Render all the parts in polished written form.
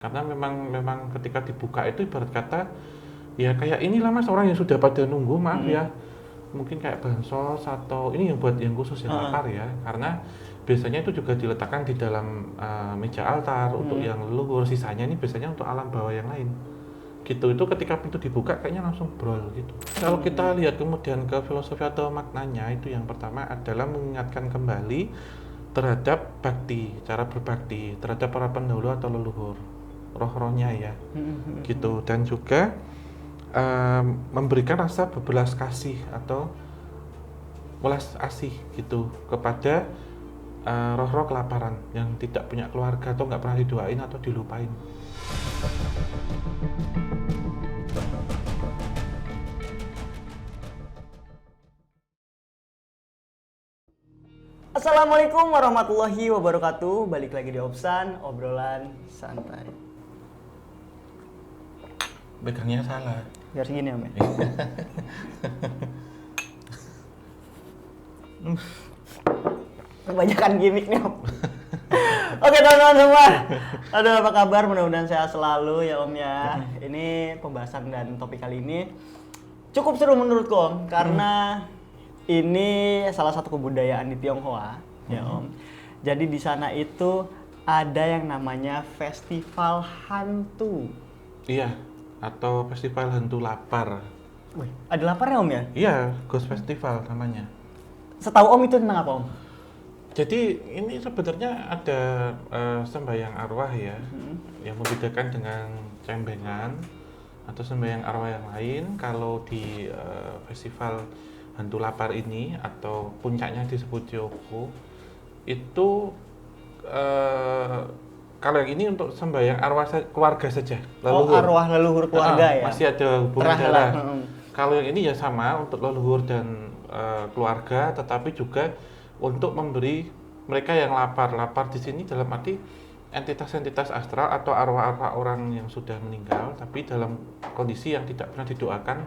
Karena memang ketika dibuka itu ibarat kata ya kayak inilah Mas, orang yang sudah pada nunggu, maaf ya. Mungkin kayak bansos atau ini yang buat yang khusus yang lapar ya. Karena biasanya itu juga diletakkan di dalam meja altar untuk yang leluhur, sisanya ini biasanya untuk alam bawah yang lain. Gitu, itu ketika pintu dibuka kayaknya langsung brol gitu. Kalau kita lihat kemudian ke filosofi atau maknanya, itu yang pertama adalah mengingatkan kembali terhadap bakti, cara berbakti terhadap para pendahulu atau leluhur, roh-rohnya ya, gitu. Dan juga memberikan rasa berbelas kasih atau welas asih gitu kepada roh-roh kelaparan yang tidak punya keluarga atau nggak pernah didoain atau dilupain. Assalamualaikum warahmatullahi wabarakatuh. Balik lagi di Opsan, obrolan santai. Pegangnya salah. Biar segini Om ya. Kebanyakan gimmick nih Om. Oke teman-teman semua. Aduh, apa kabar? Mudah-mudahan sehat selalu ya Om ya. Ini pembahasan dan topik kali ini cukup seru menurutku Om, karena ini salah satu kebudayaan di Tionghoa ya Om. Jadi di sana itu ada yang namanya festival hantu. Iya, atau festival hantu lapar. Wih, ada lapar ya Om ya? Iya, Ghost Festival namanya. Setahu Om itu tentang apa Om? Jadi ini sebenarnya ada sembahyang arwah ya, yang membedakan dengan cembengan atau sembahyang arwah yang lain. Kalau di festival hantu lapar ini atau puncaknya disebut Joko, itu kalau yang ini untuk sembahyang arwah keluarga saja, leluhur. Arwah leluhur keluarga ya? Masih ada hubungan Terah darah. lah. Kalau yang ini ya sama untuk leluhur dan keluarga, tetapi juga untuk memberi mereka yang lapar. Lapar di sini dalam arti entitas-entitas astral atau arwah-arwah orang yang sudah meninggal, tapi dalam kondisi yang tidak pernah didoakan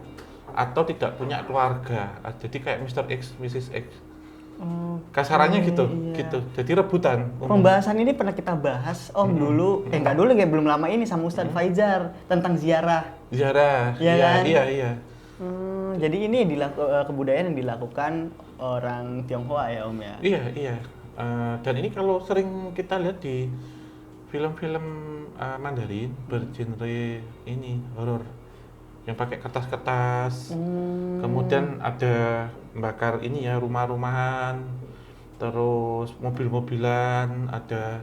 atau tidak punya keluarga. Jadi kayak Mr. X, Mrs. X. Kasarannya gitu, iya. gitu. Jadi rebutan. Pembahasan ini pernah kita bahas Om dulu, enggak dulu kayak belum lama ini sama Ustadz Faizar tentang ziarah. Ziarah, Iya iya, kan? iya. Jadi ini kebudayaan yang dilakukan orang Tionghoa ya Om ya? Iya. Dan ini kalau sering kita lihat di film-film Mandarin bergenre ini horor, yang pakai kertas-kertas, kemudian ada bakar ini ya, rumah-rumahan, terus mobil-mobilan, ada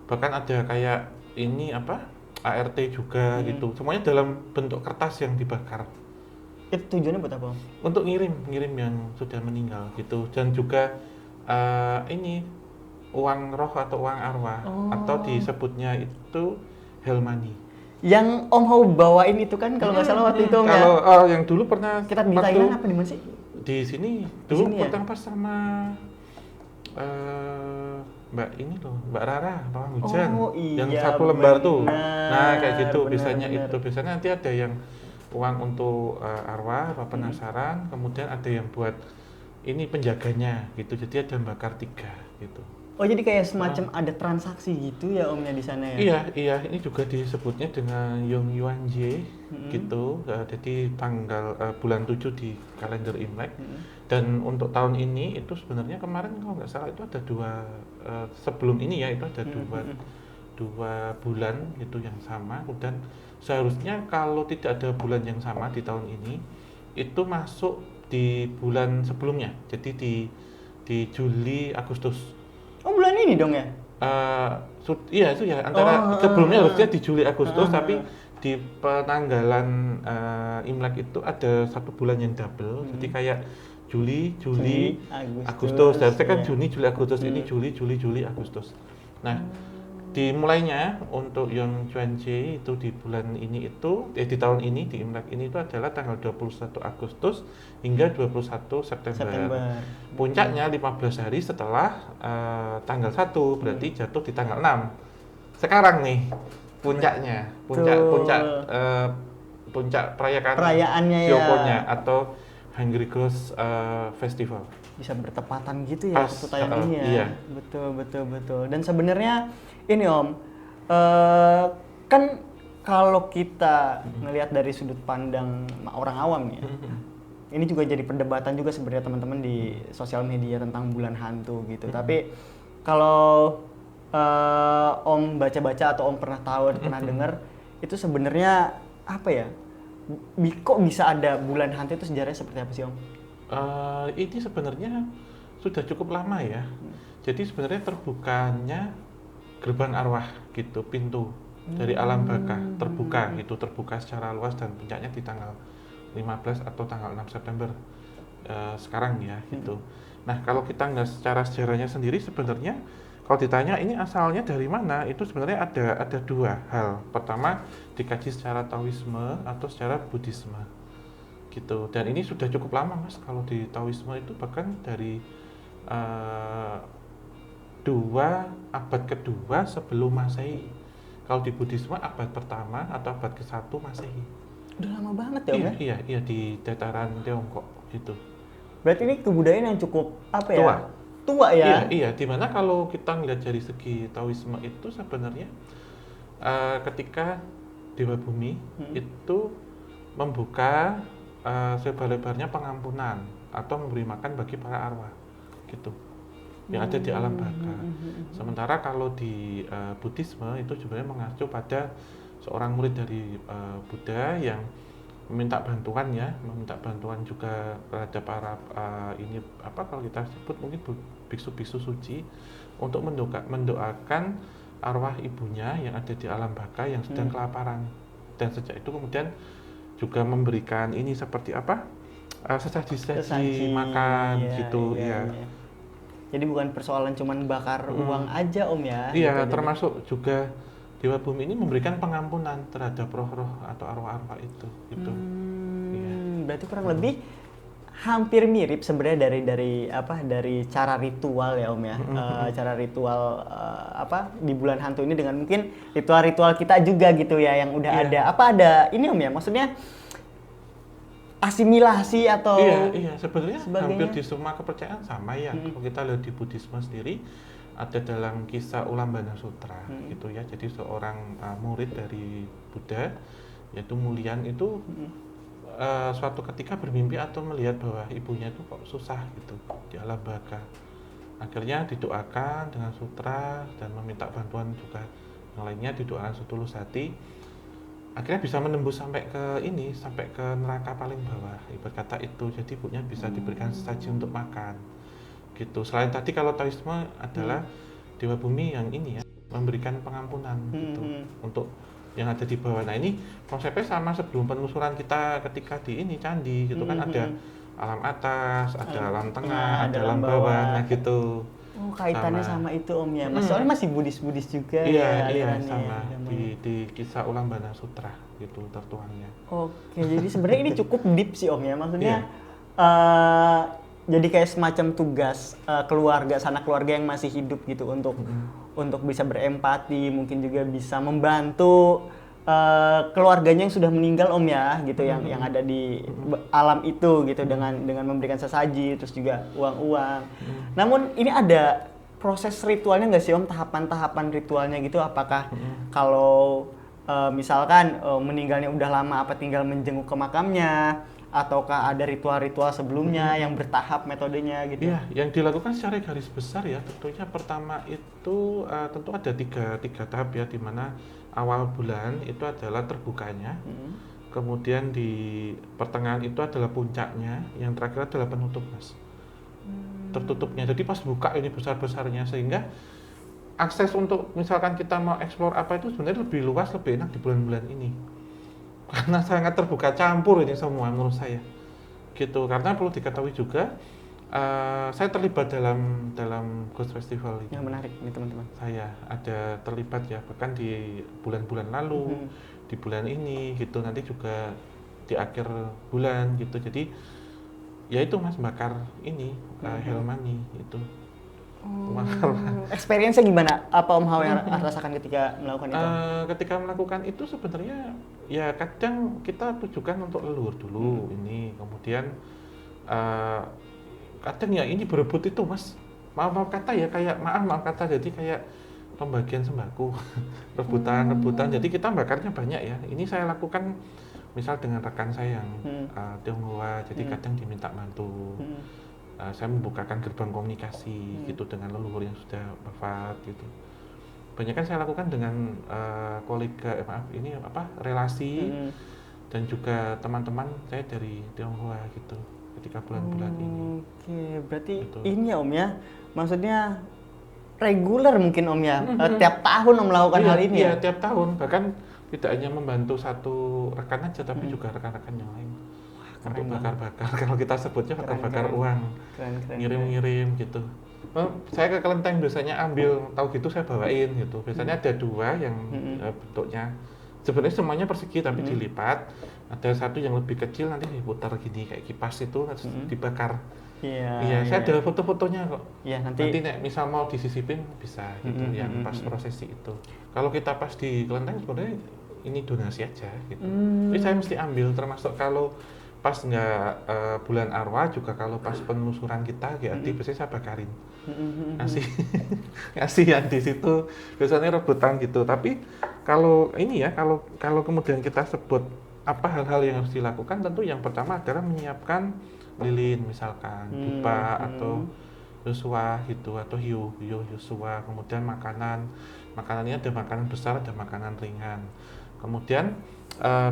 bahkan ada kayak ini apa ART juga gitu, semuanya dalam bentuk kertas yang dibakar. Itu tujuannya buat apa Om? Untuk ngirim yang sudah meninggal gitu, dan juga ini uang roh atau uang arwah, atau disebutnya itu hell money. Yang Om mau bawain itu kan kalau nggak salah waktu itu Om ya? Kalau yang dulu pernah Kita di waktu Thailand apa di mana sih? di sini dulu sini ya? pertama pas sama Mbak ini loh, Mbak Rara Pawang Hujan, Oh, yang iya, satu lembar tuh. benar, Nah kayak gitu benar. itu biasanya nanti ada yang uang untuk arwah apa penasaran, kemudian ada yang buat ini penjaganya gitu, jadi ada yang bakar 3 gitu. Oh jadi kayak semacam ada transaksi gitu ya Om ya di sana ya? Iya, ini juga disebutnya dengan Yong Yuan Jie gitu. Jadi tanggal bulan 7 di kalender Imlek. Dan untuk tahun ini itu sebenarnya kemarin kalau nggak salah itu ada 2 sebelum ini ya, itu ada dua bulan itu yang sama. Dan seharusnya kalau tidak ada bulan yang sama di tahun ini, itu masuk di bulan sebelumnya. Jadi di Juli Agustus. Oh bulan ini dong ya? Iya itu ya, antara sebelumnya harusnya di Juli Agustus, tapi di penanggalan Imlek itu ada 1 bulan yang double, jadi kayak Juli, Agustus. Harusnya kan iya. Juni, Juli, Agustus, ini Juli, Agustus. Nah, dimulainya untuk Yong Chuan Jie itu di bulan ini itu, di tahun ini, di Imlek ini itu adalah tanggal 21 Agustus hingga 21 September. Puncaknya 15 hari setelah tanggal 1, berarti jatuh di tanggal 6. Sekarang nih puncaknya, puncak Perayaannya ya. Sioponya atau Hungry Ghost Festival. Bisa bertepatan gitu ya waktu tayang ini ya. Iya. Betul. Dan sebenarnya ini Om, Kan kalau kita ngelihat dari sudut pandang orang awam nih ya, ini juga jadi perdebatan juga sebenarnya teman-teman di sosial media tentang bulan hantu gitu. Tapi kalau Om baca-baca atau Om pernah tahu, pernah dengar, itu sebenarnya apa ya? Kok bisa ada bulan hantu itu sejarahnya seperti apa sih Om? Ini sebenarnya sudah cukup lama ya. Jadi sebenarnya terbukanya gerbang arwah gitu, pintu dari alam baka terbuka gitu, terbuka secara luas dan puncaknya di tanggal 15 atau tanggal 6 September sekarang ya gitu. Nah kalau kita nggak secara sejarahnya sendiri sebenarnya kalau ditanya ini asalnya dari mana, itu sebenarnya ada dua hal. Pertama dikaji secara Taoisme atau secara Buddhisme gitu. Dan ini sudah cukup lama mas. Kalau di Taoisme itu bahkan dari 2 abad kedua sebelum Masehi. Kalau di Buddhisme abad pertama atau abad ke-1 Masehi. Udah lama banget ya Om ya? Iya di dataran Tiongkok gitu. Berarti ini kebudayaan yang cukup apa ya? Tua. Tua ya? Iya. Dimana kalau kita ngelihat dari segi Taoisme itu sebenarnya ketika Dewa Bumi itu membuka selebar-lebarnya pengampunan atau memberi makan bagi para arwah gitu yang ada di alam baka. Sementara kalau di Buddhisme itu sebenarnya mengacu pada seorang murid dari Buddha yang meminta bantuan juga terhadap para ini apa kalau kita sebut mungkin biksu-biksu suci untuk mendoakan arwah ibunya yang ada di alam baka yang sedang kelaparan. Dan sejak itu kemudian juga memberikan ini seperti apa sesaji makan gitu ya. Jadi bukan persoalan cuman bakar uang aja Om ya? Iya, gitu, termasuk juga Dewa Bumi ini memberikan pengampunan terhadap roh-roh atau arwah-arwah itu gitu. Iya. Berarti kurang lebih hampir mirip sebenarnya dari cara ritual ya Om ya. Cara ritual di bulan hantu ini dengan mungkin ritual-ritual kita juga gitu ya yang udah ada. Apa ada ini Om ya? Maksudnya asimilasi atau iya sebenarnya hampir di semua kepercayaan sama ya. Kalau kita lihat di Buddhisme sendiri ada dalam kisah Ulambana Sutra gitu ya. Jadi seorang murid dari Buddha yaitu Mulian itu suatu ketika bermimpi atau melihat bahwa ibunya itu kok susah gitu di alam baka. Akhirnya didoakan dengan sutra dan meminta bantuan juga yang lainnya didoakan setulus hati. Akhirnya bisa menembus sampai ke neraka paling bawah ibarat kata itu. Jadi ibunya bisa diberikan sesaji untuk makan gitu. Selain tadi kalau Taoisme adalah Dewa Bumi yang ini ya memberikan pengampunan gitu untuk yang ada di bawah. Nah ini konsepnya sama sebelum penelusuran kita ketika di ini candi gitu kan ada alam atas, ada alam tengah, ada alam bawah, nah gitu. Oh kaitannya sama itu Om ya, soalnya masih Buddhis juga iya sama di kisah Ulambana Sutra gitu tertuangnya. Oke, jadi sebenarnya ini cukup deep sih Om ya, maksudnya jadi kayak semacam tugas keluarga, sanak keluarga yang masih hidup gitu untuk bisa berempati, mungkin juga bisa membantu keluarganya yang sudah meninggal Om ya, gitu yang ada di alam itu gitu dengan memberikan sesaji, terus juga uang-uang. Namun ini ada proses ritualnya nggak sih Om, tahapan-tahapan ritualnya gitu? Apakah kalau misalkan meninggalnya udah lama, apa tinggal menjenguk ke makamnya? Ataukah ada ritual-ritual sebelumnya yang bertahap metodenya gitu? Iya, yang dilakukan secara garis besar ya tentunya pertama itu tentu ada tiga tahap ya, di mana awal bulan itu adalah terbukanya, kemudian di pertengahan itu adalah puncaknya, yang terakhir adalah penutup mas, tertutupnya. Jadi pas buka ini besar-besarnya sehingga akses untuk misalkan kita mau eksplor apa itu sebenarnya lebih luas, lebih enak di bulan-bulan ini. Karena sangat terbuka campur ini semua menurut saya gitu. Karena perlu diketahui juga saya terlibat dalam Ghost Festival ini. Yang menarik nih teman-teman, saya ada terlibat ya bahkan di bulan-bulan lalu, di bulan ini gitu, nanti juga di akhir bulan gitu. Jadi ya itu mas bakar ini Helmani itu. Experience-nya gimana? Apa Om Hao yang rasakan ketika melakukan itu? Ketika melakukan itu sebenarnya ya kadang kita tujukan untuk leluhur dulu ini, kemudian kadang ya ini berebut itu mas, maaf kata ya kayak maaf kata, jadi kayak pembagian sembako, rebutan. Jadi kita bakarnya banyak ya. Ini saya lakukan misal dengan rekan saya yang Tionghoa, jadi kadang diminta bantu. Saya membukakan gerbang komunikasi gitu dengan leluhur yang sudah wafat gitu. Banyak kan saya lakukan dengan kolega, relasi dan juga teman-teman saya dari Tionghoa gitu ketika bulan-bulan ini. Oke, berarti Betul. ini ya Om ya, maksudnya reguler mungkin Om ya, tiap tahun Om melakukan hal ini Iya, ya? tiap tahun. Bahkan tidak hanya membantu satu rekan aja, tapi juga rekan-rekan yang lain. Untuk bakar-bakar, kalau kita sebutnya bakar-bakar uang. Keren. Ngirim-ngirim gitu. Saya ke kelenteng biasanya ambil, tahu gitu saya bawain gitu. Biasanya ada dua yang bentuknya, sebenarnya semuanya persegi tapi dilipat. Ada satu yang lebih kecil nanti diputar gini kayak kipas itu dibakar. Iya, saya ada foto-fotonya kok. Iya, nanti Nek, misal mau disisipin bisa gitu, yang pas prosesi itu. Kalau kita pas di kelenteng sebenarnya ini donasi aja gitu. Jadi saya mesti ambil, termasuk kalau pas nggak bulan arwah juga, kalau pas penelusuran kita GRT biasanya saya bakarin. Ngasih yang di situ biasanya rebutan gitu. Tapi kalau ini ya, kalau kemudian kita sebut apa hal-hal yang harus dilakukan, tentu yang pertama adalah menyiapkan lilin misalkan, dupa atau yosua gitu, atau hiu yosua. Kemudian makanannya ada makanan besar, ada makanan ringan. Kemudian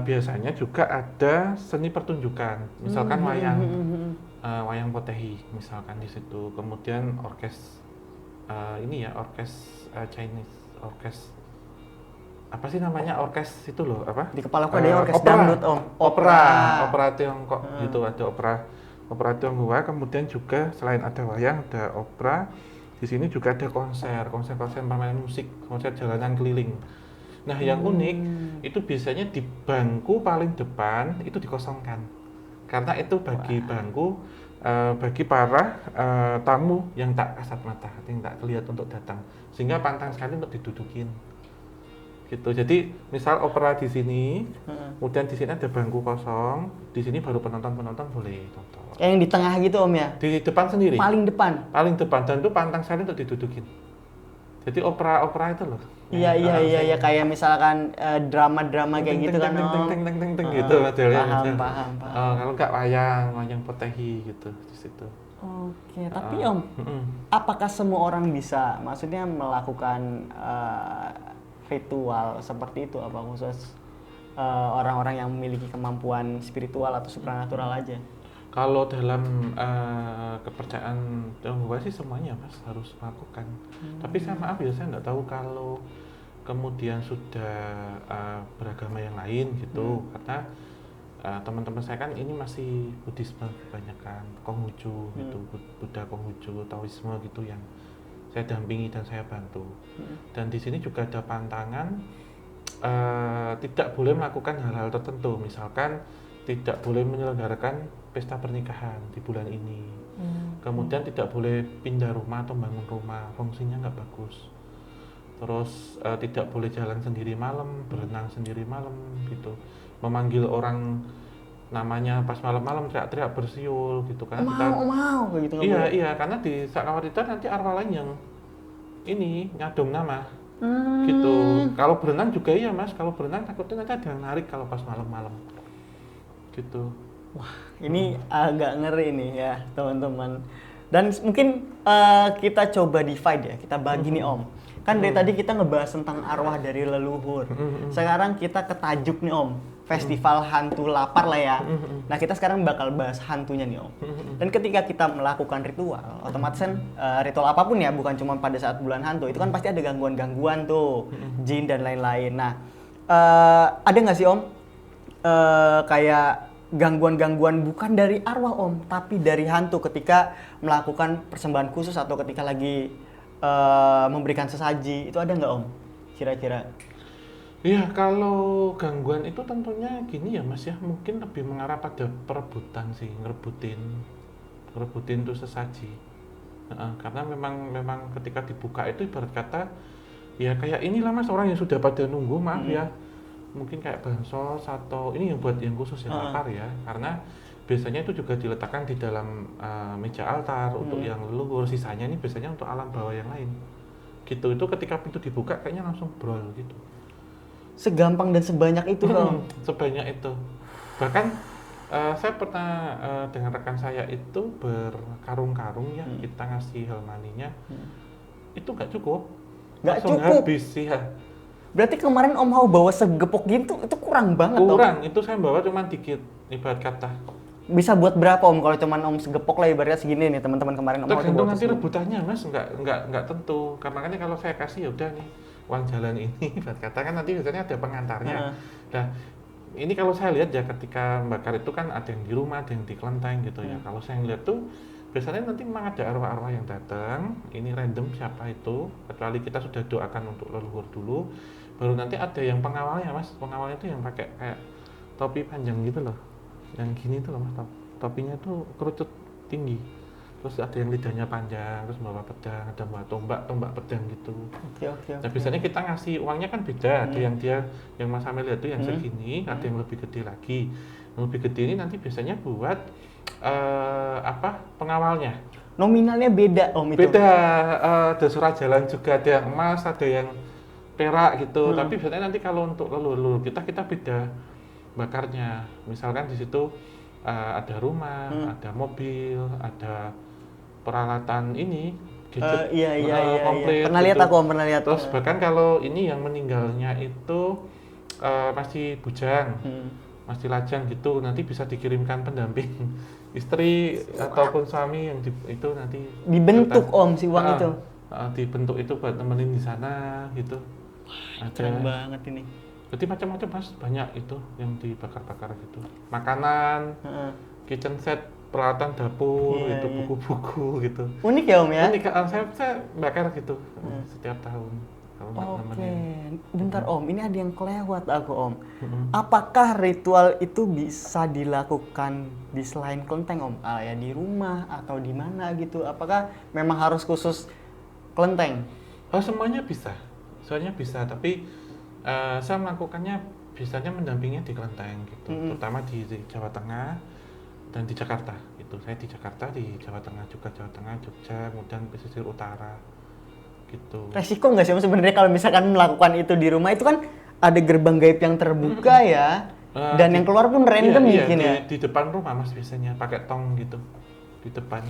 biasanya juga ada seni pertunjukan, misalkan wayang potehi misalkan di situ. Kemudian orkes Chinese, orkes apa sih namanya, orkes itu loh apa? di kepala aku ada orkes dangdut Om. Opera Tiongkok gitu, ada opera Tionghoa. Kemudian juga selain ada wayang, ada opera, di sini juga ada konser permainan musik, konser jalanan keliling. Nah, yang unik itu biasanya di bangku paling depan itu dikosongkan, karena itu bagi para tamu yang tak kasat mata, yang tak terlihat untuk datang, sehingga pantang sekali untuk didudukin. Gitu. Jadi misal opera di sini, kemudian di sini ada bangku kosong, di sini baru penonton boleh tonton. Yang di tengah gitu Om ya? Di depan sendiri. Paling depan, Dan itu pantang sekali untuk didudukin. Jadi opera itu loh. Iya, kayak misalkan drama-drama kayak gitu kan Om. Gitu modelnya. Paham. Kalau nggak wayang potehi gitu di situ. Oke, tapi Om, apakah semua orang bisa, maksudnya melakukan ritual seperti itu, apa khusus orang-orang yang memiliki kemampuan spiritual atau supranatural aja? Kalau dalam kepercayaan Tionghoa sih semuanya Mas harus melakukan. Tapi saya maaf ya, saya nggak tahu kalau kemudian sudah beragama yang lain gitu, karena teman-teman saya kan ini masih Buddhisme kebanyakan, Konghucu gitu, Buddha Konghucu, Taoisme gitu yang saya dampingi dan saya bantu. Dan di sini juga ada pantangan tidak boleh melakukan hal-hal tertentu, misalkan tidak boleh menyelenggarakan pesta pernikahan di bulan ini. Kemudian tidak boleh pindah rumah atau bangun rumah, fungsinya nggak bagus. Terus tidak boleh jalan sendiri malam, berenang sendiri malam gitu. Memanggil orang namanya pas malam-malam teriak-teriak bersiul gitu kan. Mau gitu. Iya, karena di saat itu nanti arwah lain yang ini ngadong nama. Gitu. Kalau berenang juga iya Mas, kalau berenang takutnya nanti ada yang narik kalau pas malam-malam. Gitu. Wah, ini agak ngeri nih ya teman-teman. Dan mungkin kita coba divide ya, kita bagi nih Om. Kan dari tadi kita ngebahas tentang arwah dari leluhur. Sekarang kita ke tajuk nih Om, festival hantu lapar lah ya. Nah, kita sekarang bakal bahas hantunya nih Om. Dan ketika kita melakukan ritual, otomatis kan ritual apapun ya, bukan cuma pada saat bulan hantu, itu kan pasti ada gangguan-gangguan tuh, jin dan lain-lain. Nah, ada nggak sih Om kayak gangguan-gangguan bukan dari arwah Om, tapi dari hantu ketika melakukan persembahan khusus atau ketika lagi memberikan sesaji, itu ada nggak Om? Kira-kira? Iya, kalau gangguan itu tentunya gini ya Mas ya, mungkin lebih mengarah pada perebutan sih, ngerebutin tuh sesaji. Karena memang ketika dibuka itu ibarat kata ya kayak inilah Mas, orang yang sudah pada nunggu, maaf ya, mungkin kayak bansos atau ini yang buat yang khusus yang lapar ya, karena biasanya itu juga diletakkan di dalam meja altar untuk yang leluhur, sisanya ini biasanya untuk alam bawah yang lain gitu. Itu ketika pintu dibuka kayaknya langsung brol gitu. Segampang dan sebanyak itu Om. Sebanyak itu. Bahkan saya pernah dengan rekan saya itu berkarung-karung ya, kita ngasih hell money-nya, itu nggak cukup. Nggak Langsung cukup? habis ya. Berarti kemarin Om Hao bawa segepok gitu, itu kurang banget Om. Kurang, itu saya bawa cuma dikit, ibarat kata. Bisa buat berapa Om kalau cuman Om segepok lah ibaratnya segini nih teman-teman kemarin Om Hao tuh Tergantung bawa nanti segini. rebutannya Mas, nggak tentu. Karena makanya kalau saya kasih ya udah nih uang jalan ini, ibarat kata kan nanti biasanya ada pengantarnya. Nah, ini kalau saya lihat ya ketika bakar itu kan ada yang di rumah, ada yang di kelenteng gitu ya. Kalau saya lihat tuh biasanya nanti memang ada arwah-arwah yang datang, ini random siapa itu, kecuali kita sudah doakan untuk leluhur dulu, baru nanti ada yang pengawalnya Mas, pengawalnya itu yang pakai kayak topi panjang gitu loh, yang gini tuh loh Mas, topinya tuh kerucut tinggi, terus ada yang lidahnya panjang, terus bawa pedang, ada bawa tombak pedang gitu. Oke. Nah biasanya kita ngasih uangnya kan beda, ada yang yang Mas Amel lihat tuh yang segini, ada yang lebih gede lagi. Yang lebih gede ini nanti biasanya buat pengawalnya. Nominalnya beda Om itu. Beda, ada surat jalan juga, ada yang emas, ada yang perak gitu. Tapi biasanya nanti kalau untuk leluhur kita beda bakarnya. Misalkan di situ ada rumah, ada mobil, ada peralatan ini, gadget komplit. Pernah lihat gitu. aku Om, pernah lihat. Terus bahkan kalau ini yang meninggalnya itu masih bujang, masih lajang gitu, nanti bisa dikirimkan pendamping istri ataupun suami yang itu nanti dibentuk Om si uang itu. Dibentuk itu buat nemenin di sana gitu. Keren banget ini. Jadi macam-macam Mas, banyak itu yang dibakar-bakar gitu. Makanan, kitchen set, peralatan dapur, itu buku-buku gitu. Unik ya Om ya? Unik, saya bakar gitu setiap tahun. Oke, bentar Om, ini ada yang kelewat aku Om. Apakah ritual itu bisa dilakukan di selain kelenteng Om? Ya di rumah atau di mana gitu? Apakah memang harus khusus kelenteng? Semuanya bisa, soalnya bisa. Tapi saya melakukannya biasanya mendampingnya di kelenteng gitu, terutama di Jawa Tengah dan di Jakarta. Itu saya di Jakarta, di Jawa Tengah juga, Jawa Tengah, Jogja, kemudian pesisir utara. Gitu. Resiko nggak sih Om sebenarnya kalau misalkan melakukan itu di rumah, itu kan ada gerbang gaib yang terbuka ya, dan yang keluar pun random mungkin ya. Di depan rumah Mas biasanya pakai tong gitu di depan.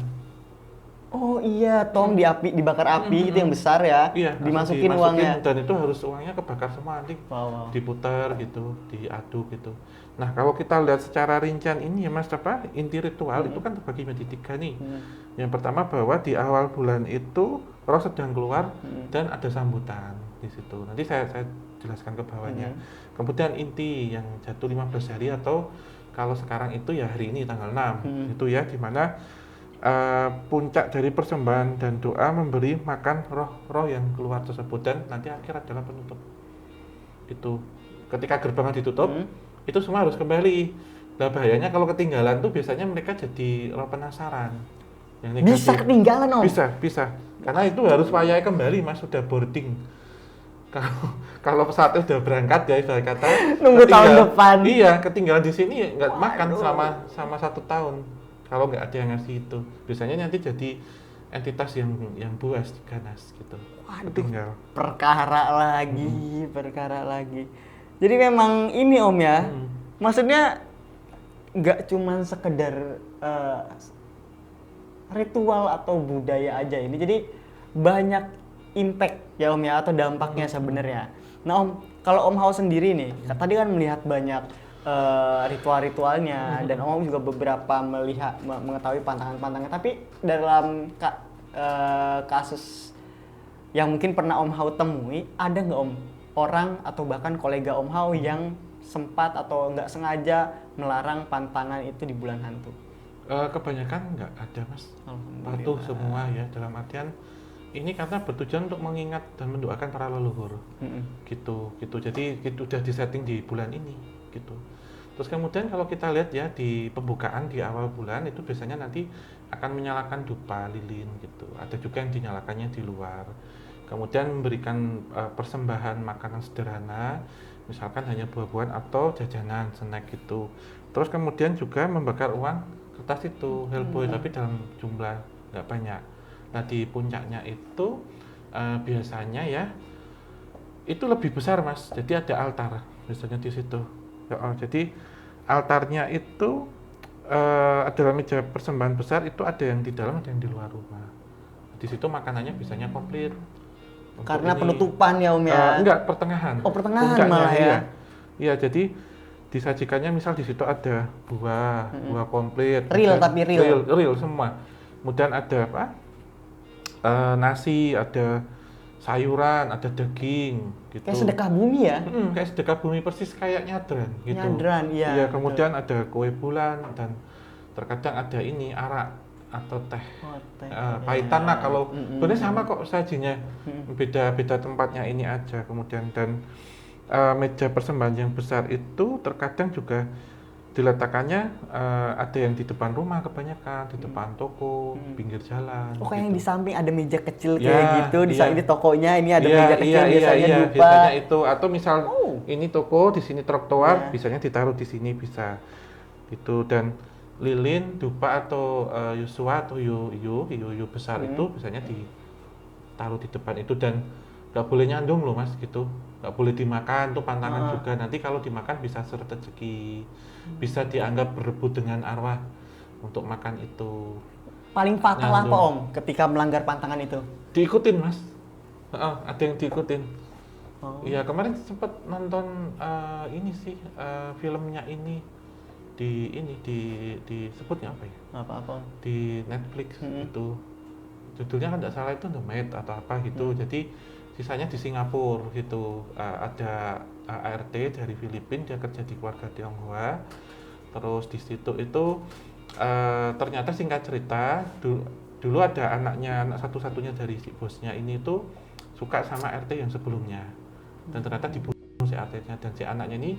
Oh iya, tong dibakar api itu yang besar ya, dimasukin uangnya. Dan itu harus uangnya kebakar semua nanti, diputar gitu, diaduk gitu. Nah kalau kita lihat secara rincian ini ya Mas, inti ritual itu kan terbagi menjadi 3 nih. Yang pertama bahwa di awal bulan itu roh sedang keluar dan ada sambutan di situ. Nanti saya jelaskan ke bawahnya. Kemudian inti yang jatuh 15 hari atau kalau sekarang itu ya hari ini tanggal 6 itu ya, dimana puncak dari persembahan dan doa memberi makan roh-roh yang keluar tersebut, dan nanti akhir adalah penutup. Itu ketika gerbangnya ditutup itu semua harus kembali. Nah bahayanya kalau ketinggalan tuh biasanya mereka jadi roh penasaran. Bisa ketinggalan Om? Bisa. Karena itu harus wayai kembali Mas, sudah boarding. Kalau pesawatnya udah berangkat ya ibarat kata. Nunggu tahun depan. Iya, ketinggalan di sini nggak makan selama 1 tahun. Kalau nggak ada yang ngasih itu, biasanya nanti jadi entitas yang buas, ganas gitu. Waduh, perkara lagi. Jadi memang ini Om ya, maksudnya nggak cuman sekedar ritual atau budaya aja ini, jadi banyak impact ya Om ya, atau dampaknya sebenarnya. Nah Om, kalau Om Hao sendiri nih, tadi kan melihat banyak ritual-ritualnya, dan Om juga beberapa mengetahui pantangan-pantangan, tapi dalam kasus yang mungkin pernah Om Hao temui, ada nggak Om orang atau bahkan kolega Om Hao yang sempat atau nggak sengaja melarang pantangan itu di bulan hantu? Kebanyakan nggak ada Mas, patuh semua ya, dalam artian ini karena bertujuan untuk mengingat dan mendoakan para leluhur gitu. Jadi itu udah disetting di bulan ini gitu. Terus kemudian kalau kita lihat ya di pembukaan di awal bulan itu biasanya nanti akan menyalakan dupa lilin gitu, ada juga yang dinyalakannya di luar. Kemudian memberikan persembahan makanan sederhana, misalkan hanya buah-buahan atau jajanan, snack gitu. Terus kemudian juga membakar uang kertas itu, hellboy, tapi dalam jumlah nggak banyak. Nah di puncaknya itu biasanya ya itu lebih besar mas, jadi ada altar biasanya di situ. Jadi altarnya itu adalah meja persembahan besar, itu ada yang di dalam ada yang di luar rumah. Di situ makanannya biasanya komplit. Karena penutupan ya Om ya? Enggak, pertengahan. Oh pertengahan Puncaknya, malah ya? Iya. Iya, jadi disajikannya misal di situ ada buah komplit. Real tapi real? Real semua. Kemudian ada apa? Nasi, ada sayuran, ada daging gitu. Kayak sedekah bumi ya? Kayak sedekah bumi persis kayak nyadran gitu. Nyadran, iya. Iya, kemudian ada kue bulan dan terkadang ada ini arak atau teh. Oh, teh. Pahitan lah kalau sebenarnya sama kok sajinya. Beda-beda tempatnya ini aja. Kemudian dan meja persembahan yang besar itu terkadang juga diletakkannya ada yang di depan rumah kebanyakan, di depan toko, pinggir jalan. Oh kayak yang gitu. di samping ada meja kecil Ya, kayak gitu, di iya. samping di tokonya ini ada Iya, meja kecil biasanya dupa. biasanya itu atau misal Oh. ini toko di sini trotoar, Iya. biasanya ditaruh di sini bisa gitu. Dan lilin, dupa atau yusua atau yuyu besar itu biasanya ditaruh di depan itu dan nggak boleh nyandung loh mas gitu, nggak boleh dimakan tuh pantangan juga, nanti kalau dimakan bisa seret rezeki, bisa dianggap berebut dengan arwah untuk makan itu. Paling fatal Nyandung. apa Om ketika melanggar pantangan itu? Diikutin mas, ada yang diikutin. Oh. Iya, kemarin sempat nonton ini sih filmnya ini disebutnya apa ya? Apa-apa? Di Netflix itu. Judulnya kan tidak salah itu The Maid atau apa gitu. Jadi sisanya di Singapura gitu. Ada ART dari Filipina, dia kerja di keluarga Tionghoa. Terus di situ itu ternyata singkat cerita dulu ada anak satu-satunya dari si bosnya ini tuh suka sama RT yang sebelumnya. Dan ternyata dibunuh si RT-nya dan si anaknya ini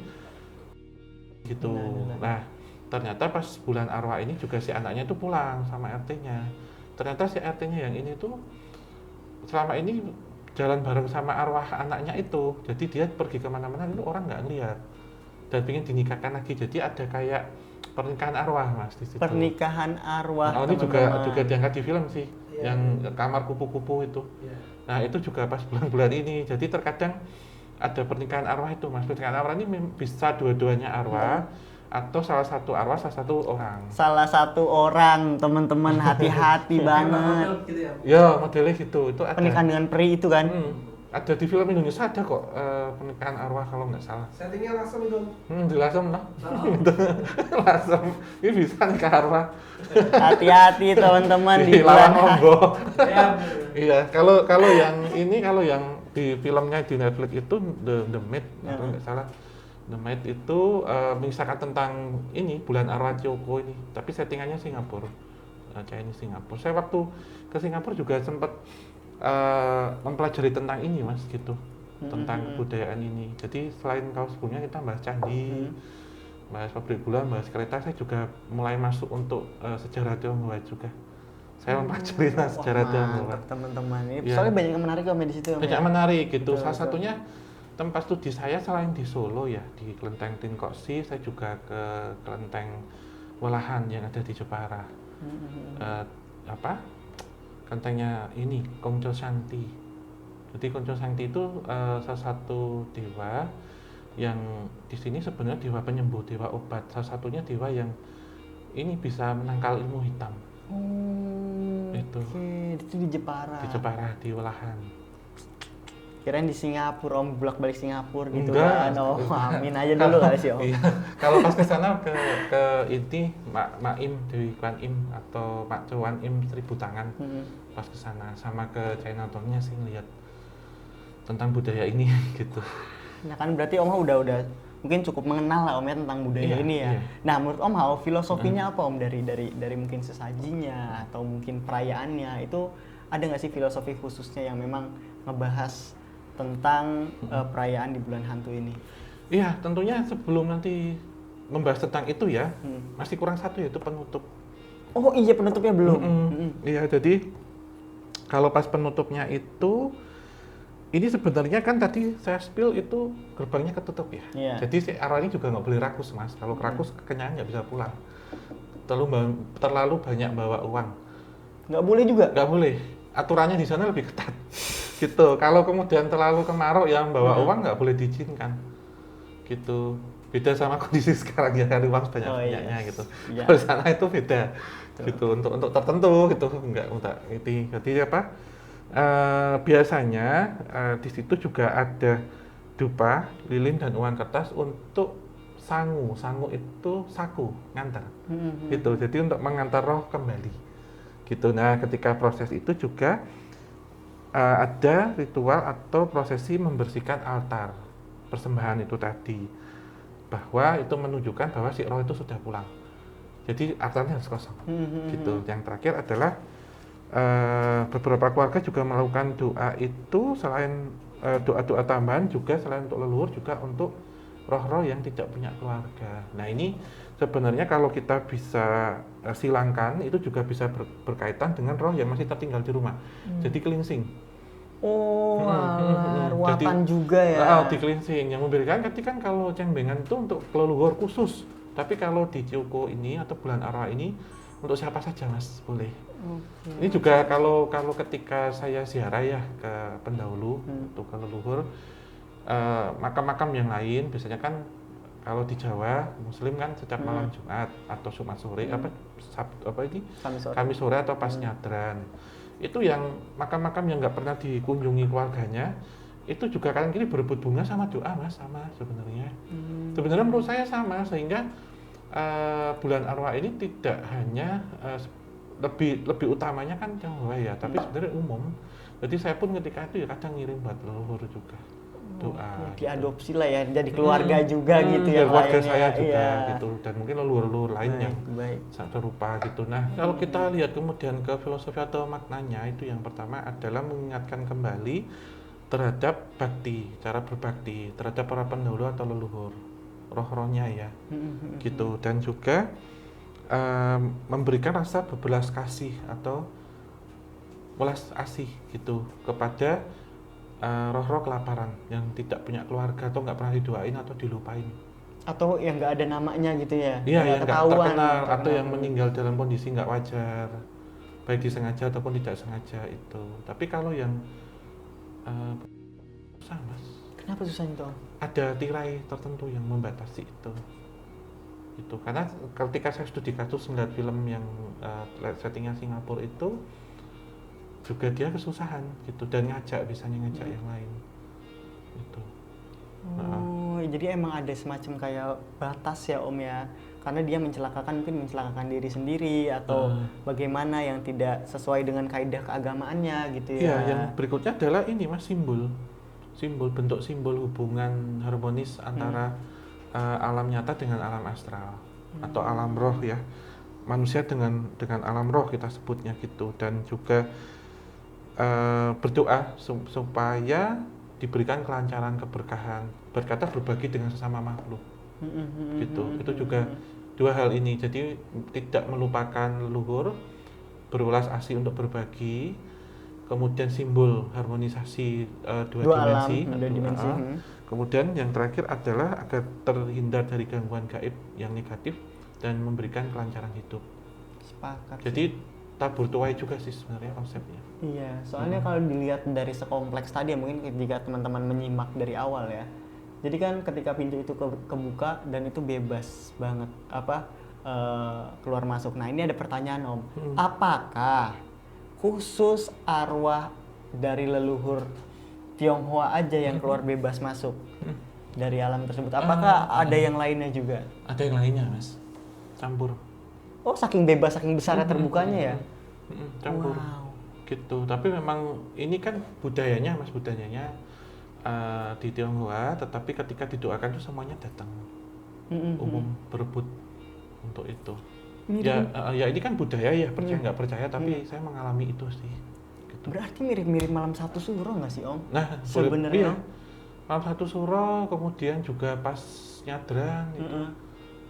gitu. Nah, ternyata pas bulan arwah ini juga si anaknya itu pulang sama RT-nya. Ternyata si RT-nya yang ini tuh selama ini jalan bareng sama arwah anaknya itu. Jadi dia pergi kemana-mana itu orang nggak ngeliat dan pengen dinikahkan lagi. Jadi ada kayak pernikahan arwah mas di situ. Pernikahan arwah. Nah, ini teman-teman. juga diangkat di film sih, yang kamar kupu-kupu itu. Nah itu juga pas bulan-bulan ini. Jadi terkadang ada pernikahan arwah itu mas. Pernikahan arwah ini bisa dua-duanya arwah atau salah satu arwah salah satu orang. Salah satu orang teman-teman hati-hati banget. Ya modelnya gitu. Itu ada. Pernikahan dengan peri itu kan? Ada di film Indonesia ada kok pernikahan arwah kalau nggak salah. Settingnya langsung itu. Di Lasem lah. Lasem. Ini bisa nikah arwah. Hati-hati teman-teman di Di Lawan bulan. Ombo. Ya, Iya, kalau yang di filmnya di Netflix itu The Maid kalau nggak salah. The Maid itu mengisahkan tentang ini bulan arwah Joko ini, tapi settingannya Singapura, Chinese Singapura. Saya waktu ke Singapura juga sempat mempelajari tentang ini mas gitu, tentang kebudayaan ini. Jadi selain kalau sebelumnya kita bahas candi, bahas pabrik gula, bahas kereta, saya juga mulai masuk untuk sejarah Tionghoa juga. Saya mempelajari sejarah Tionghoa. Mantap teman-teman. Ini Iya. soalnya banyak yang menarik Om ya di situ. Om, ya? Banyak menarik gitu. Betul, Salah betul. satunya tempat studi saya selain di Solo ya, di Kelenteng Tinkoksi, saya juga ke Kelenteng Welahan yang ada di Jepara. Kelentengnya ini Kongco Shanti. Jadi Kongco Shanti itu salah satu dewa yang di sini sebenarnya dewa penyembuh, dewa obat. Salah satunya dewa yang ini bisa menangkal ilmu hitam. Itu. Oke, itu di Jepara. Di Jepara, di Welahan. Kirain di Singapura, Om bolak-balik Singapura gitu Enggak. kan. Oh, amin aja dulu kali sih Om. Iya. Kalau pas ke sana ke ini Mak Im Dewi Kwan Im atau Mak Cuan Im 1000 tangan. Pas ke sana sama ke Chinatown-nya sih ngeliat tentang budaya ini gitu. Nah kan berarti Om udah mungkin cukup mengenal lah Om ya tentang budaya Iya, ini ya. iya. Nah menurut Om Hao filosofinya apa Om dari mungkin sesajinya atau mungkin perayaannya itu ada nggak sih filosofi khususnya yang memang ngebahas tentang perayaan di bulan hantu ini? Iya, tentunya sebelum nanti membahas tentang itu ya, masih kurang satu yaitu penutup. Oh iya penutupnya belum. Iya, jadi kalau pas penutupnya itu ini sebenarnya kan tadi saya spill itu gerbangnya ketutup ya. Iya. Jadi si arwah ini juga nggak boleh rakus mas. Kalau rakus kekenyangan nggak bisa pulang. Terlalu banyak bawa uang. Nggak boleh juga. Nggak boleh. Aturannya di sana lebih ketat. gitu. Kalau kemudian terlalu kemarau yang bawa Hmm. uang nggak boleh diizinkan gitu. Beda sama kondisi sekarang ya, kan uang banyak Oh, iya. banyaknya gitu. Iya. Kalau sana itu beda Betul. gitu, untuk tertentu gitu, nggak itu. Jadi apa, biasanya di situ juga ada dupa, lilin, dan uang kertas untuk sangu itu saku ngantar gitu, jadi untuk mengantar roh kembali gitu. Nah, ketika proses itu juga ada ritual atau prosesi membersihkan altar persembahan itu tadi, bahwa itu menunjukkan bahwa si roh itu sudah pulang, jadi altarnya harus kosong gitu. Yang terakhir adalah beberapa keluarga juga melakukan doa itu, selain doa-doa tambahan juga, selain untuk leluhur juga untuk roh-roh yang tidak punya keluarga. Nah, ini sebenarnya kalau kita bisa silangkan, itu juga bisa berkaitan dengan roh yang masih tertinggal di rumah. Jadi cleansing. Oh, alah, Jadi ruatan juga ya. di cleansing yang memberikan, ketika kan kalau cengbengan itu untuk leluhur khusus. Tapi kalau di Cioko ini atau bulan arwah ini untuk siapa saja Mas, boleh. Ini juga kalau ketika saya ziarah ya ke pendahulu untuk ke leluhur, makam-makam yang lain biasanya kan kalau di Jawa Muslim kan setiap malam Jumat atau Jumat sore Kamis sore atau pas nyadran, itu yang makam-makam yang nggak pernah dikunjungi keluarganya itu juga kadang kali berebut bunga sama doa Mas, sama sebenarnya. Sebenarnya menurut saya sama, sehingga bulan arwah ini tidak hanya lebih utamanya kan Jawa ya, tapi sebenarnya umum. Jadi saya pun ketika itu ya kadang ngirim buat leluhur juga doa. Diadopsi lah ya, jadi keluarga juga gitu ya. Keluarga lainnya. saya juga Iya. gitu, dan mungkin leluhur-leluhur lain yang Baik. serupa gitu. Nah, kalau kita lihat kemudian ke filosofi atau maknanya, itu yang pertama adalah mengingatkan kembali terhadap bakti, cara berbakti terhadap para pendahulu atau leluhur, roh-rohnya ya, gitu. Dan juga memberikan rasa berbelas kasih atau welas asih gitu kepada roh-roh kelaparan yang tidak punya keluarga atau nggak pernah didoain atau dilupain. Atau yang nggak ada namanya gitu ya. Iya, yang nggak ketahuan, terkenal atau yang meninggal dalam kondisi nggak wajar, baik disengaja ataupun tidak sengaja itu. Tapi kalau yang susah Mas, Kenapa susah itu? ada tirai tertentu yang membatasi itu. Karena ketika saya studi kasus melihat film yang settingnya Singapura itu juga dia kesusahan gitu, dan biasanya ngajak yang lain itu. Oh, jadi emang ada semacam kayak batas ya Om ya, karena dia mungkin mencelakakan diri sendiri atau bagaimana yang tidak sesuai dengan kaidah keagamaannya gitu ya. Iya, yang berikutnya adalah ini Mas, bentuk simbol hubungan harmonis antara alam nyata dengan alam astral atau alam roh ya, manusia dengan alam roh kita sebutnya gitu. Dan juga berdoa supaya diberikan kelancaran, keberkahan, berkata berbagi dengan sesama makhluk gitu. Itu juga dua hal ini, jadi tidak melupakan leluhur, berwelas asih untuk berbagi, kemudian simbol harmonisasi dua dimensi. Kemudian yang terakhir adalah agar terhindar dari gangguan gaib yang negatif dan memberikan kelancaran hidup. Sepakat. Jadi tabur tuai juga sih sebenarnya konsepnya. Iya, soalnya kalau dilihat dari sekompleks tadi ya, mungkin jika teman-teman menyimak dari awal ya. Jadi kan ketika pintu itu kebuka dan itu bebas banget keluar masuk. Nah, ini ada pertanyaan Om. Apakah khusus arwah dari leluhur Tionghoa aja yang keluar bebas masuk dari alam tersebut? Apakah ada yang lainnya juga? Ada yang lainnya Mas, campur. Oh, saking bebas, saking besarnya terbukanya ya? Campur. Wow. Gitu. Tapi memang ini kan budayanya Mas, di Tionghoa, tetapi ketika didoakan itu semuanya datang, umum berebut untuk itu. Ya ini kan budaya ya, percaya nggak percaya, tapi saya mengalami itu sih. Gitu. Berarti mirip-mirip malam satu suro nggak sih Om? Nah, sebenarnya malam satu suro, kemudian juga pas nyadran itu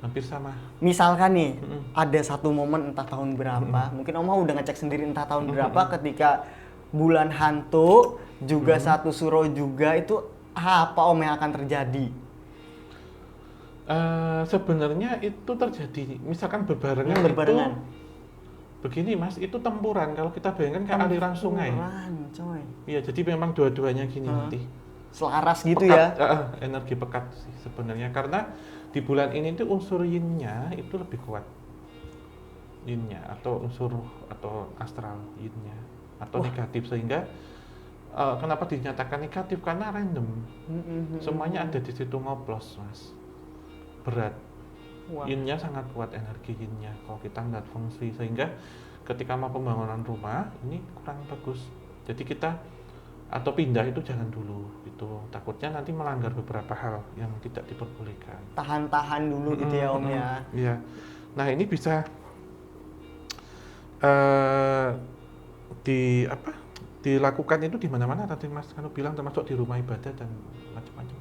hampir sama. Misalkan nih ada satu momen entah tahun berapa, mungkin Om udah ngecek sendiri entah tahun berapa, ketika bulan hantu juga satu suro juga, itu apa Om yang akan terjadi? Sebenarnya itu terjadi, misalkan berbarengan. Berbarengan. Itu begini Mas, itu tempuran. Kalau kita bayangkan kayak aliran sungai. Tempuran, coy. Iya, jadi memang dua-duanya gini nanti. Selaras gitu Pekat, ya. energi pekat sih sebenarnya. Karena di bulan ini tuh unsur yin-nya itu lebih kuat. Yin-nya atau unsur atau astral yin-nya atau negatif, sehingga kenapa dinyatakan negatif? Karena random. Semuanya ada di situ ngoplos, Mas. Berat. Wah. Yin-nya sangat kuat, energi yin-nya kalau kita ngeliat feng shui, sehingga ketika mau pembangunan rumah ini kurang bagus. Jadi kita atau pindah itu jangan dulu, itu takutnya nanti melanggar beberapa hal yang tidak diperbolehkan. Tahan-tahan dulu gitu ya Om ya. Iya. Nah ini bisa dilakukan itu di mana-mana tadi Mas Kanu bilang, termasuk di rumah ibadah dan macam-macam.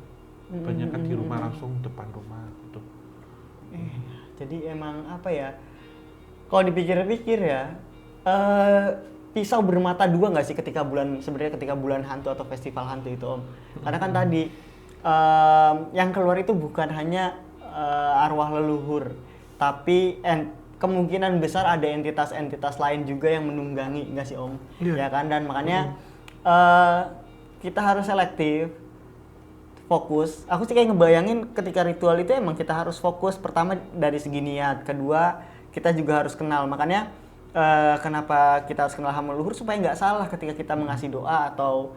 Banyakan di rumah langsung depan rumah gitu. Jadi emang apa ya? Kalau dipikir-pikir ya, pisau bermata dua nggak sih ketika bulan hantu atau festival hantu itu Om? Karena kan tadi yang keluar itu bukan hanya arwah leluhur, tapi kemungkinan besar ada entitas-entitas lain juga yang menunggangi, nggak sih Om? Ya kan, dan makanya kita harus selektif, fokus. Aku sih kayak ngebayangin ketika ritual itu emang kita harus fokus, pertama dari segi niat, kedua kita juga harus kenal. Makanya kenapa kita harus kenal hama leluhur, supaya nggak salah ketika kita mengasih doa atau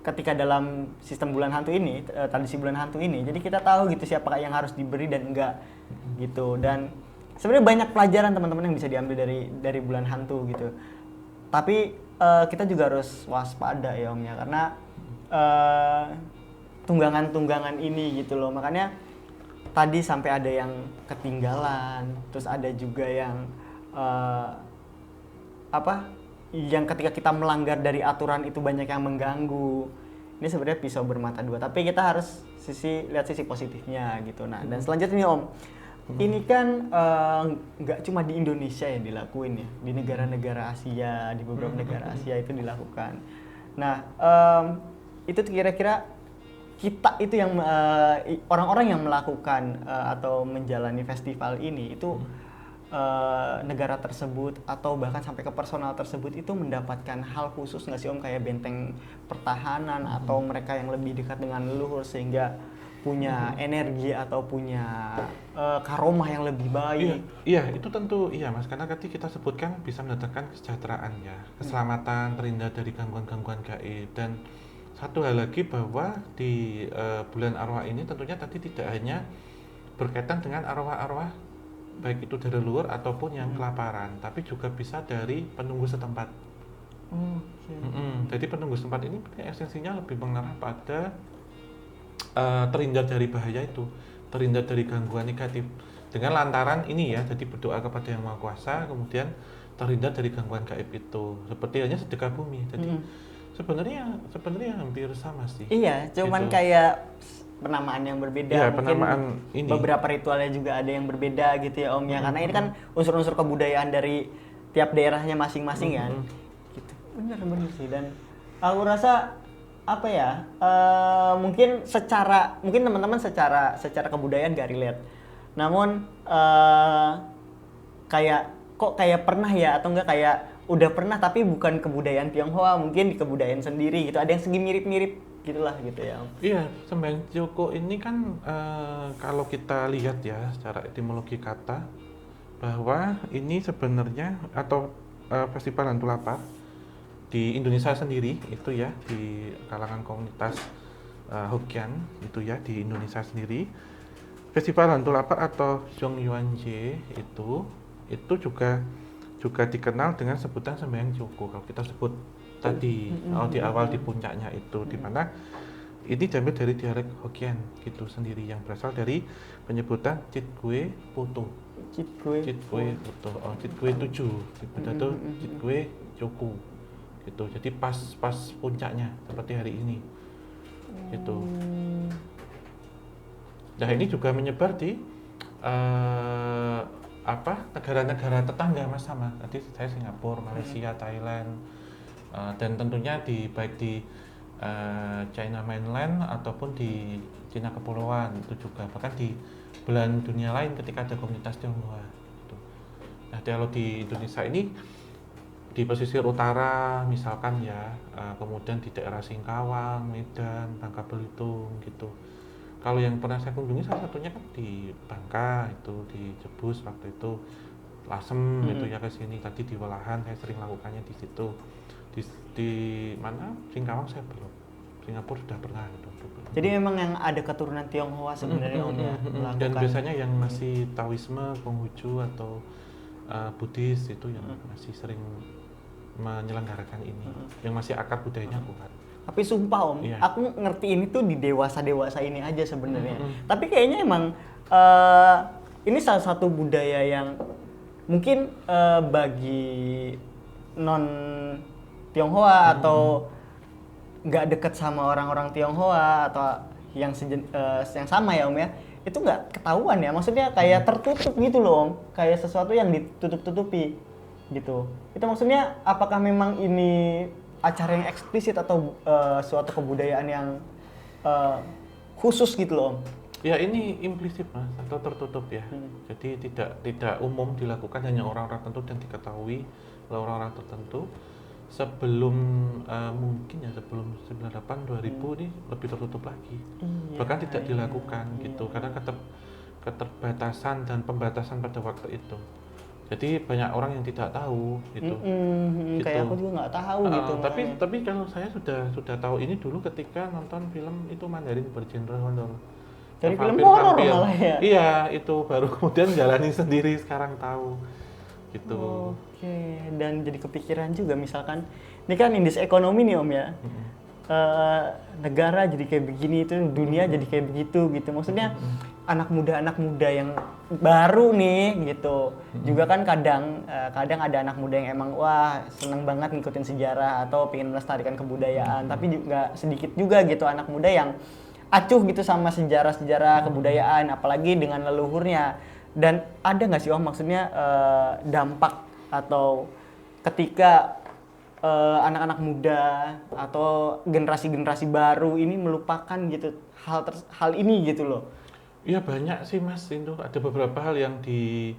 ketika dalam sistem bulan hantu ini, tradisi bulan hantu ini. Jadi kita tahu gitu siapa yang harus diberi dan enggak gitu. Dan sebenarnya banyak pelajaran teman-teman yang bisa diambil dari bulan hantu gitu. Tapi kita juga harus waspada ya Om ya, karena tunggangan-tunggangan ini gitu loh. Makanya tadi sampai ada yang ketinggalan, terus ada juga yang yang ketika kita melanggar dari aturan itu banyak yang mengganggu. Ini sebenarnya pisau bermata dua, tapi kita harus lihat sisi positifnya gitu. Nah, dan selanjutnya Om, ini kan nggak cuma di Indonesia yang dilakuin ya, di negara-negara Asia, di beberapa negara Asia itu dilakukan. Nah, itu kira-kira kita itu yang orang-orang yang melakukan atau menjalani festival ini itu negara tersebut atau bahkan sampai ke personal tersebut itu mendapatkan hal khusus nggak sih Om, kayak benteng pertahanan atau mereka yang lebih dekat dengan leluhur sehingga punya energi atau punya karomah yang lebih baik? Iya, itu tentu iya Mas, karena tadi kita sebutkan bisa mendatangkan kesejahteraan ya, keselamatan, terhindar dari gangguan-gangguan gaib. Dan satu hal lagi bahwa di bulan arwah ini tentunya tadi tidak hanya berkaitan dengan arwah-arwah baik itu dari luar ataupun yang kelaparan, tapi juga bisa dari penunggu setempat. Jadi penunggu setempat ini esensinya lebih mengarah pada terhindar dari bahaya itu, terhindar dari gangguan negatif dengan lantaran ini ya, jadi berdoa kepada Yang Maha Kuasa, kemudian terhindar dari gangguan gaib itu, seperti hanya sedekah bumi. Jadi sebenarnya hampir sama sih. Iya, cuman gitu. Kayak penamaan yang berbeda, ya, mungkin penamaan ini. Beberapa ritualnya juga ada yang berbeda gitu ya Om ya, karena ini kan unsur-unsur kebudayaan dari tiap daerahnya masing-masing ya. Gitu. Bener sih, dan aku rasa apa ya, mungkin teman-teman secara kebudayaan gak relate, namun kayak pernah ya, atau enggak kayak udah pernah tapi bukan kebudayaan Tionghoa, mungkin di kebudayaan sendiri gitu, ada yang segi mirip-mirip gitulah gitu ya. Iya, sembahyang Joko ini kan kalau kita lihat ya secara etimologi kata, bahwa ini sebenarnya atau festival hantu lapar di Indonesia sendiri itu ya, di kalangan komunitas Hokkien itu ya, di Indonesia sendiri festival hantu lapar atau Zhongyuanjie itu juga dikenal dengan sebutan sembahyang Joko. Kalau kita sebut tadi di awal di puncaknya itu, di mana ini diambil dari dialek Hokkien gitu sendiri yang berasal dari penyebutan Chit Kwe Poto. Chit Kwe Poto. Chit Kwe 7 itu Chit Kwe Joko gitu. Jadi pas puncaknya seperti hari ini gitu. Nah ini juga menyebar di negara-negara tetangga Mas, sama. Tadi saya Singapura, Malaysia, Thailand, dan tentunya baik di China Mainland ataupun di Cina Kepulauan itu juga, bahkan di belahan dunia lain ketika ada komunitas Tionghoa gitu. Nah, kalau di Indonesia ini di pesisir utara misalkan ya, kemudian di daerah Singkawang, Medan, Bangka Belitung gitu. Kalau yang pernah saya kunjungi salah satunya kan di Bangka itu, di Jebus waktu itu, Lasem itu ya ke sini. Tadi di Welahan saya sering lakukannya di situ. Di mana? Singkawang saya belum. Singapura sudah pernah gitu. Jadi memang yang ada keturunan Tionghoa sebenarnya Om ya Dan melakukan. biasanya yang masih Taoisme, Konghucu atau Buddhis itu yang masih sering menyelenggarakan ini, yang masih akar budayanya kuat. Tapi sumpah Om, Iya. aku ngerti ini tuh di dewasa-dewasa ini aja sebenarnya. Tapi kayaknya emang ini salah satu budaya yang mungkin bagi non Tionghoa atau nggak deket sama orang-orang Tionghoa atau yang yang sama ya Om ya, itu nggak ketahuan ya. Maksudnya kayak tertutup gitu loh Om, kayak sesuatu yang ditutup-tutupi gitu. Itu maksudnya apakah memang ini acara yang eksplisit atau suatu kebudayaan yang khusus gitu loh Om? Ya ini implisit Mas, atau tertutup ya. Jadi tidak umum dilakukan, hanya orang-orang tertentu dan diketahui oleh orang-orang tertentu. Sebelum mungkin ya sebelum 98 2000 ini lebih tertutup lagi. Bahkan tidak dilakukan gitu karena keterbatasan dan pembatasan pada waktu itu. Jadi banyak orang yang tidak tahu gitu. Gitu. Kayak aku juga nggak tahu gitu. Tapi kalau saya sudah tahu ini dulu ketika nonton film itu Mandarin bergenre horor. Dari film Vampir, horor vampir. malah ya. Iya, itu baru kemudian jalani sendiri sekarang tahu. Gitu. Oke, dan jadi kepikiran juga misalkan ini kan indeks ekonomi nih Om ya. Negara jadi kayak begini, itu dunia jadi kayak begitu gitu. Maksudnya anak muda yang baru nih gitu. Juga kan kadang ada anak muda yang emang wah seneng banget ngikutin sejarah atau pengen melestarikan kebudayaan, tapi juga sedikit juga gitu anak muda yang acuh gitu sama sejarah-sejarah kebudayaan, apalagi dengan leluhurnya. Dan ada nggak sih Om maksudnya dampak atau ketika anak-anak muda atau generasi-generasi baru ini melupakan gitu hal ini gitu loh? Iya banyak sih Mas, itu ada beberapa hal yang di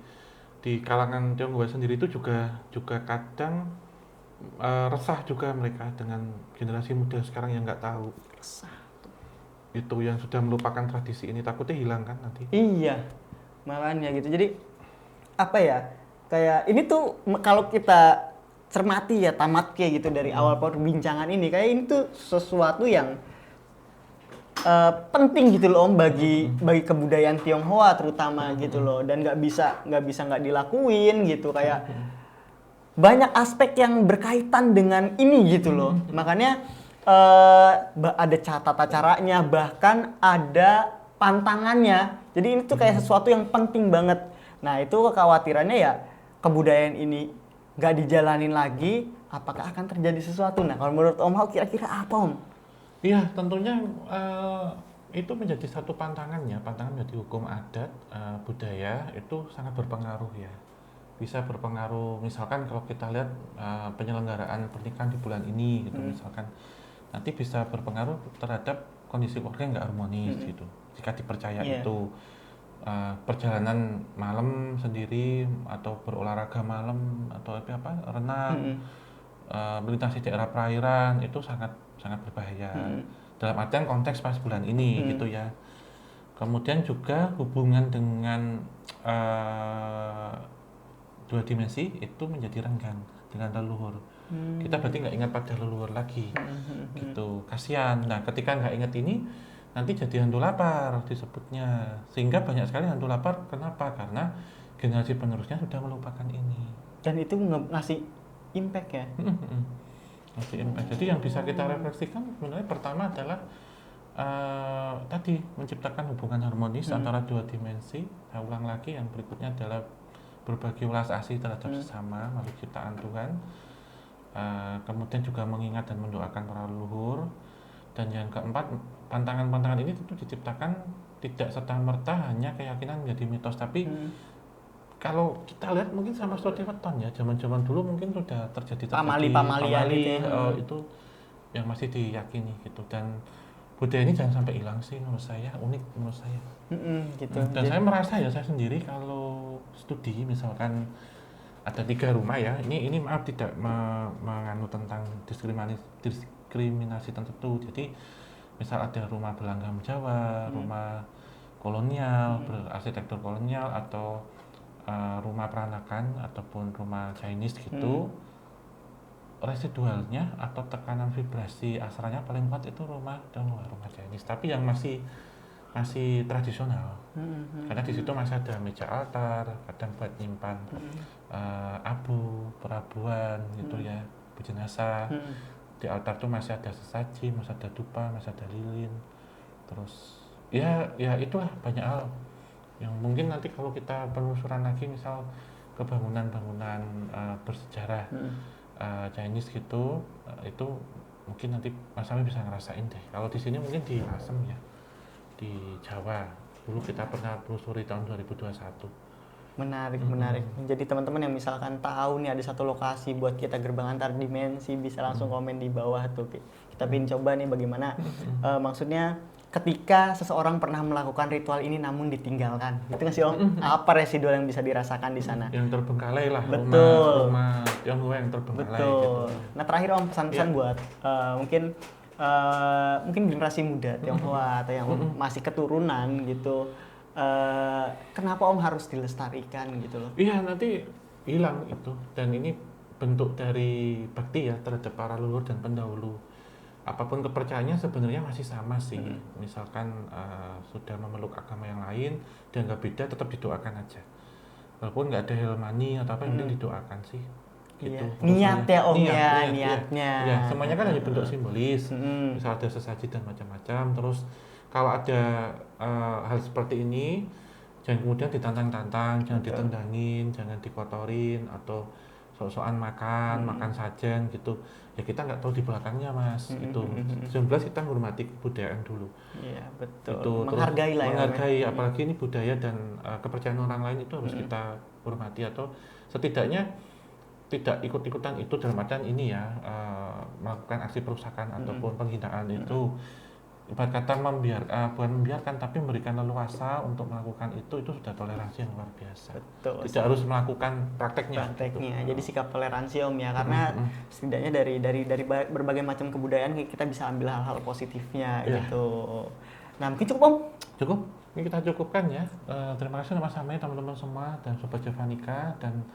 kalangan Tionghoa sendiri itu juga kadang resah juga mereka dengan generasi muda sekarang yang nggak tahu. Resah. Itu yang sudah melupakan tradisi ini, takutnya hilang kan nanti. Iya, makanya gitu. Jadi apa ya? Kayak ini tuh kalau kita cermati ya tamat kayak gitu dari awal perbincangan ini, kayak ini tuh sesuatu yang penting gitu loh Om bagi kebudayaan Tionghoa terutama gitu loh, dan nggak bisa nggak dilakuin gitu, kayak banyak aspek yang berkaitan dengan ini gitu loh. Makanya ada tata caranya, bahkan ada pantangannya. Jadi ini tuh kayak sesuatu yang penting banget. Nah itu kekhawatirannya ya kebudayaan ini nggak dijalanin lagi, apakah akan terjadi sesuatu? Nah kalau menurut Om Hao kira-kira apa Om? Iya tentunya itu menjadi satu pantangan menjadi hukum adat budaya itu sangat berpengaruh ya. Bisa berpengaruh misalkan kalau kita lihat penyelenggaraan pernikahan di bulan ini gitu misalkan, nanti bisa berpengaruh terhadap kondisi keluarga yang nggak harmonis gitu jika dipercaya itu. Perjalanan malam sendiri atau berolahraga malam atau renang, melintasi daerah perairan itu sangat berbahaya dalam artian konteks pas bulan ini gitu ya. Kemudian juga hubungan dengan dua dimensi itu menjadi renggang dengan leluhur. Kita berarti nggak ingat pada leluhur lagi gitu, kasihan. Nah ketika nggak ingat ini nanti jadi hantu lapar disebutnya, sehingga banyak sekali hantu lapar. Kenapa? Karena generasi penerusnya sudah melupakan ini. Dan itu ngasih impact ya? Ngasih impact. Jadi yang bisa kita refleksikan sebenarnya pertama adalah tadi menciptakan hubungan harmonis antara dua dimensi. Saya ulang lagi, yang berikutnya adalah berbagi welas asih terhadap sesama makhluk ciptaan Tuhan. Kemudian juga mengingat dan mendoakan para leluhur. Dan yang keempat, pantangan-pantangan ini tentu diciptakan tidak serta-merta hanya keyakinan menjadi mitos, tapi kalau kita lihat mungkin sama seperti weton ya, zaman-zaman dulu mungkin sudah terjadi pamali itu yang masih diyakini gitu. Dan budaya ini jangan sampai hilang sih menurut saya, unik menurut saya. Gitu. Dan saya merasa ya, saya sendiri kalau studi misalkan ada 3 rumah ya. Ini maaf tidak menganu tentang diskriminasi tertentu. Jadi misal ada rumah berlanggam Jawa, rumah kolonial, berarsitektur kolonial, atau rumah peranakan ataupun rumah Chinese gitu, residualnya atau tekanan vibrasi asranya paling kuat itu rumah Chinese, tapi yang masih tradisional. Karena di situ masih ada meja altar, kadang buat nyimpan abu, perabuan gitu ya, jenazah. Di altar tuh masih ada sesaji, masih ada dupa, masih ada lilin. Terus ya itulah banyak hal yang mungkin nanti kalau kita penelusuran lagi, misal kebangunan-bangunan bersejarah Chinese gitu, itu mungkin nanti Mas Ami bisa ngerasain deh. Kalau di sini mungkin di Asem ya, di Jawa. Dulu kita pernah telusuri tahun 2021. Menarik. Jadi teman-teman yang misalkan tahu nih ada satu lokasi buat kita gerbang antar dimensi, bisa langsung komen di bawah tuh. Kita pengen coba nih bagaimana maksudnya ketika seseorang pernah melakukan ritual ini namun ditinggalkan. Gitu nggak sih Om? Apa residual yang bisa dirasakan di sana? Yang terbengkalai lah. Betul. Rumah Tionghoa yang terbengkalai. Betul. Gitu. Nah terakhir Om, pesan-pesan buat mungkin generasi muda Tionghoa atau yang masih keturunan gitu. Kenapa Om harus dilestarikan gitu loh? Iya, nanti hilang itu. Dan ini bentuk dari bakti ya terhadap para leluhur dan pendahulu. Apapun kepercayaannya sebenarnya masih sama sih. Misalkan sudah memeluk agama yang lain dan nggak beda, tetap didoakan aja. Walaupun nggak ada helmani atau apa, yang penting didoakan sih. Gitu. Iya. Niat ya Om, niatnya. Ya, semuanya kan hanya bentuk simbolis. Misal ada sesaji dan macam-macam. Terus kalau ada hal seperti ini, jangan kemudian ditantang-tantang, jangan ditendangin, jangan dikotorin, atau sok-sokan makan sajen gitu. Ya kita nggak tahu di belakangnya Mas, gitu. Yang jelas kita menghormati kebudayaan dulu. Iya betul. Itu, menghargai lah ya. Menghargai, apalagi ini budaya dan kepercayaan orang lain itu harus kita hormati, atau setidaknya tidak ikut-ikutan itu dalam artian ini ya, melakukan aksi perusakan ataupun penghinaan itu. Ibarat kata bukan membiarkan tapi memberikan leluasa untuk melakukan itu sudah toleransi yang luar biasa. Betul. Tidak harus melakukan prakteknya. Gitu. Jadi sikap toleransi Om ya, karena setidaknya dari berbagai macam kebudayaan kita bisa ambil hal-hal positifnya gitu. Nah mungkin cukup Om. Cukup. Ini kita cukupkan ya. Terima kasih sama-sama teman-teman semua dan Sobat Javanika, dan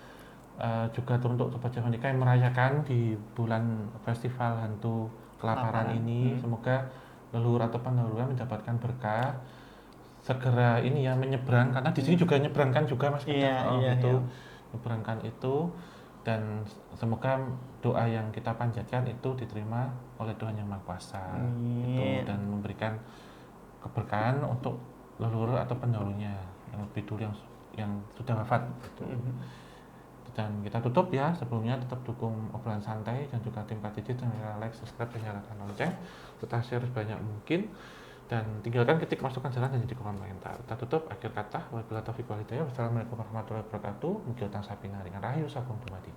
juga untuk Sobat Javanika yang merayakan di bulan festival hantu kelaparan ini. Semoga leluhur atau pendahulunya mendapatkan berkah, segera ini ya menyeberang, karena di sini juga nyeberangkan juga Mas. Nyeberangkan itu, dan semoga doa yang kita panjatkan itu diterima oleh Tuhan Yang Maha Kuasa gitu, dan memberikan keberkahan untuk leluhur atau pendahulunya yang lebih dulu yang sudah wafat gitu. Dan kita tutup ya, sebelumnya tetap dukung obrolan santai dan juga tim KTJ dengan like, subscribe, dan nyalakan lonceng, serta share sebanyak mungkin, dan tinggalkan ketik masukan saran dan jadi komentar. Kita tutup akhir kata wabillahi taufiq wal hidayah. Wassalamualaikum warahmatullahi wabarakatuh. Mugi utang sapi naringan rahayu sagung dumadi.